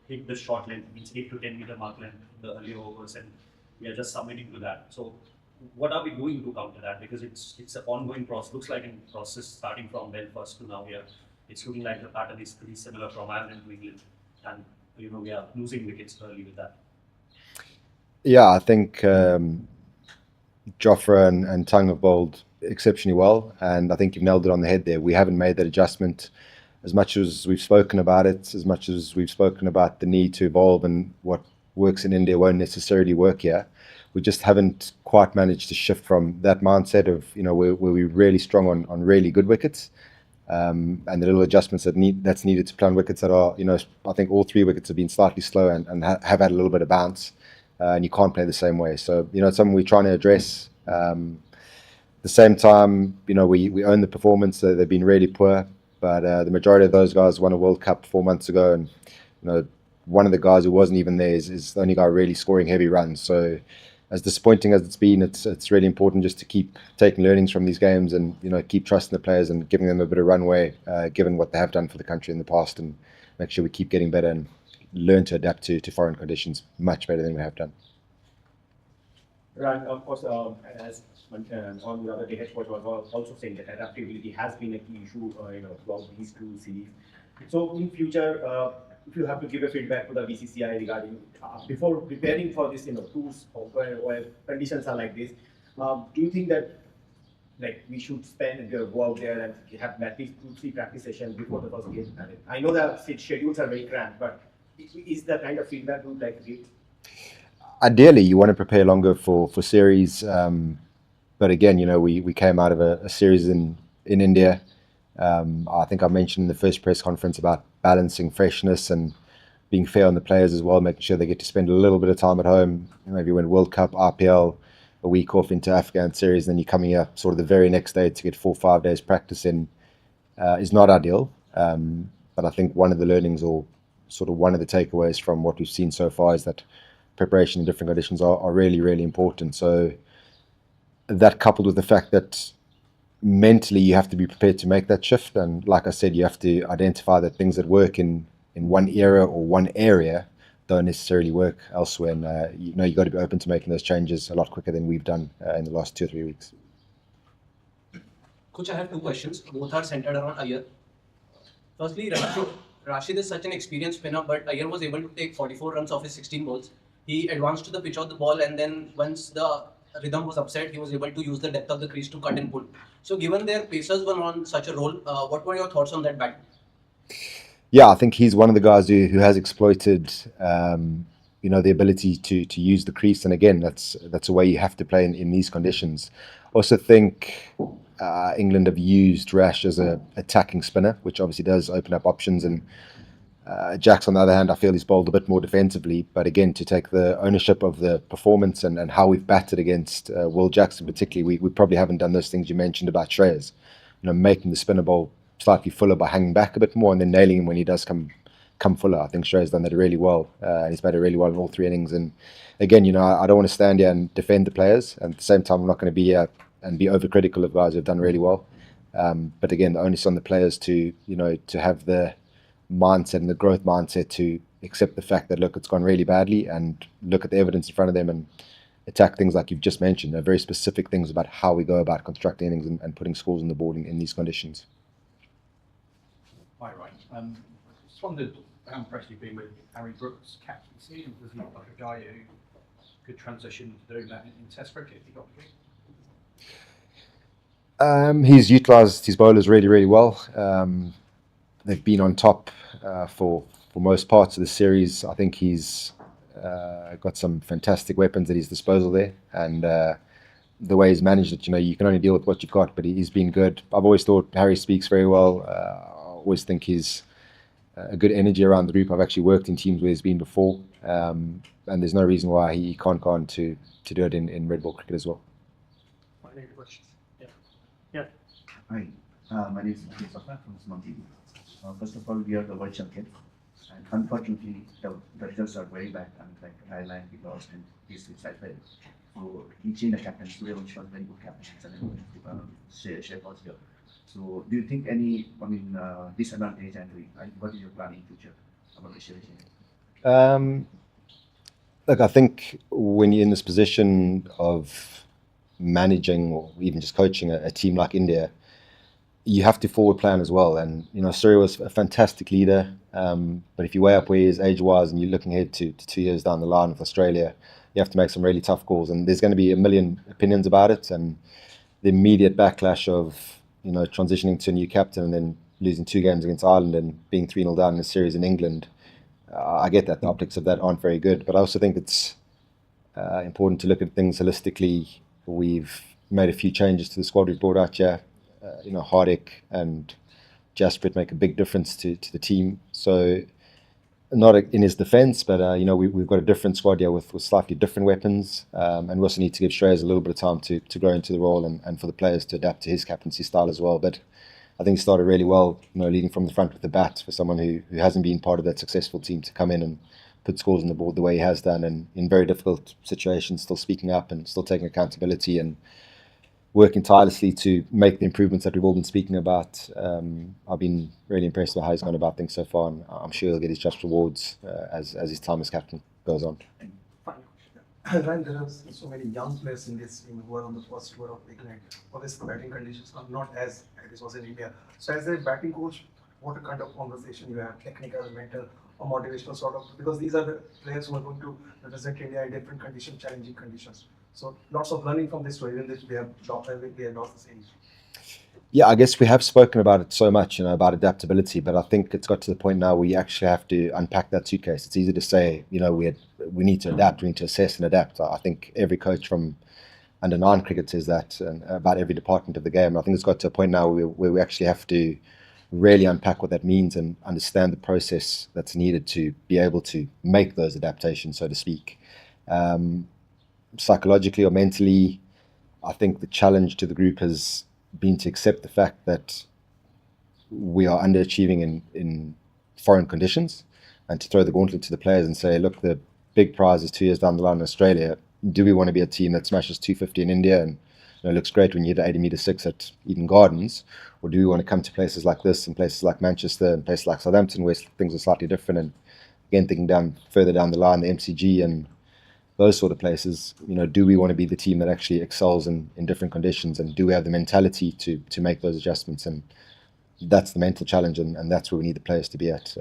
hit the short length, means 8 to 10 meter mark length in the earlier overs, and we are just submitting to that. So what are we doing to counter that? Because it's an ongoing process. Looks like a process starting from Belfast to now here. It's looking like the pattern is pretty similar from Ireland to England, and we are losing wickets early with that. Yeah, I think Jofra and Tongue have bowled exceptionally well, and I think you've nailed it on the head there. We haven't made that adjustment as much as we've spoken about it, as much as we've spoken about the need to evolve and what works in India won't necessarily work here. We just haven't quite managed to shift from that mindset of where we're really strong on really good wickets, and the little adjustments that's needed to play on wickets that are I think all three wickets have been slightly slow and have had a little bit of bounce, and you can't play the same way. So it's something we're trying to address. At the same time, we own the performance. So they've been really poor, but the majority of those guys won a World Cup 4 months ago, and one of the guys who wasn't even there is the only guy really scoring heavy runs. So as disappointing as it's been, it's really important just to keep taking learnings from these games and keep trusting the players and giving them a bit of runway, given what they have done for the country in the past, and make sure we keep getting better and learn to adapt to foreign conditions much better than we have done. Right, of course, as on the other day, head coach was also saying that adaptability has been a key issue, throughout these two series. So in future, if you have to give a feedback to the BCCI regarding before preparing for this, tours where conditions are like this, do you think that like we should go out there and have at least 2-3 practice sessions before the first game? I know that schedules are very cramped, but is the kind of feedback you would like to give? Ideally, you want to prepare longer for series, but again, we came out of a series in India. I think I mentioned in the first press conference about balancing freshness and being fair on the players as well, making sure they get to spend a little bit of time at home. Maybe win World Cup, RPL, a week off into Afghan series, then you're coming here sort of the very next day to get 4 or 5 days practice in, is not ideal. But I think one of the learnings, or sort of one of the takeaways from what we've seen so far, is that preparation in different conditions are really, really important. So that, coupled with the fact that mentally you have to be prepared to make that shift, and like I said, you have to identify that things that work in one era or one area don't necessarily work elsewhere, and you got to be open to making those changes a lot quicker than we've done in the last 2 or 3 weeks. Coach, I have 2 questions. Both are centered around Iyer. Firstly, Rashid is such an experienced spinner, but Iyer was able to take 44 runs off his 16 balls. He advanced to the pitch of the ball, and then once the rhythm was upset, he was able to use the depth of the crease to cut and pull. So given their pacers were on such a roll, what were your thoughts on that batting? Yeah, I think he's one of the guys who has exploited, the ability to use the crease, and again, that's a way you have to play in these conditions. Also think England have used Rash as a attacking spinner, which obviously does open up options, and Jacks, on the other hand, I feel he's bowled a bit more defensively. But again, to take the ownership of the performance and how we've batted against Will Jackson particularly, we probably haven't done those things you mentioned about Shreyas. Making the spinner bowl slightly fuller by hanging back a bit more and then nailing him when he does come fuller. I think Shreyas done that really well, and he's batted really well in all 3 innings. And again, I don't want to stand here and defend the players, and at the same time, I'm not going to be here and be overcritical of guys who've done really well. But again, the onus on the players to have the mindset and the growth mindset to accept the fact that, look, it's gone really badly, and look at the evidence in front of them and attack things like you've just mentioned. Very specific things about how we go about constructing innings and putting scores on the board in these conditions. Hi, Ryan. Just wondered how impressed you've been with Harry Brooks' captaincy, and does he look like a guy who could transition to doing that in Test cricket if he got the He's utilised his bowlers really, really well. They've been on top for most parts of the series. I think he's got some fantastic weapons at his disposal there, and the way he's managed it, you can only deal with what you've got, but he's been good. I've always thought Harry speaks very well. I always think he's a good energy around the group. I've actually worked in teams where he's been before, and there's no reason why he can't go on to do it in red ball cricket as well. Any questions? Yeah. Hi, my name is Safra from Smart TV. First of all, we are the world champion, and unfortunately, the results are very bad. Like Ireland, we lost, and this is like well. So he changed the captains. Today we shot very good captains, and share was here. So do you think any, disadvantage, and what is your plan in future about the selection? Look, I think when you're in this position of managing or even just coaching a team like India, you have to forward plan as well. And Surya was a fantastic leader, but if you weigh up where he is age-wise and you're looking ahead to 2 years down the line with Australia, you have to make some really tough calls. And there's going to be a million opinions about it, and the immediate backlash of transitioning to a new captain and then losing 2 games against Ireland and being 3-0 down in a series in England. I get that the optics of that aren't very good, but I also think it's important to look at things holistically. We've made a few changes to the squad we've brought out here. Hardik and Jasprit make a big difference to the team. So, not in his defence, but we've got a different squad here with slightly different weapons, and we also need to give Shreyas a little bit of time to grow into the role and for the players to adapt to his captaincy style as well. But I think he started really well, leading from the front with the bat for someone who hasn't been part of that successful team to come in and put scores on the board the way he has done, and in very difficult situations, still speaking up and still taking accountability and working tirelessly to make the improvements that we've all been speaking about. I've been really impressed with how he's gone about things so far, and I'm sure he'll get his just rewards as his time as captain goes on. Ryan, there are so many young players in this team who are on the first tour of England. Obviously, the batting conditions are not as it was in India. So, as a batting coach, what kind of conversation you have, technical, mental, or motivational sort of? Because these are the players who are going to represent India in different conditions, challenging conditions. So, lots of learning from this story. Even this we have lost the same. Yeah, I guess we have spoken about it so much, about adaptability, but I think it's got to the point now where you actually have to unpack that suitcase. It's easy to say, we need to adapt, we need to assess and adapt. I think every coach from under 9 cricket says that, and about every department of the game. I think it's got to a point now where we actually have to really unpack what that means and understand the process that's needed to be able to make those adaptations, so to speak. Psychologically or mentally, I think the challenge to the group has been to accept the fact that we are underachieving in foreign conditions, and to throw the gauntlet to the players and say, look, the big prize is 2 years down the line in Australia. Do we want to be a team that smashes 250 in India and looks great when you hit 80 metre 6 at Eden Gardens, or do we want to come to places like this and places like Manchester and places like Southampton where things are slightly different, and again thinking further down the line, the MCG and those sort of places, do we want to be the team that actually excels in different conditions, and do we have the mentality to make those adjustments? And that's the mental challenge, and that's where we need the players to be at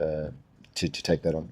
to take that on.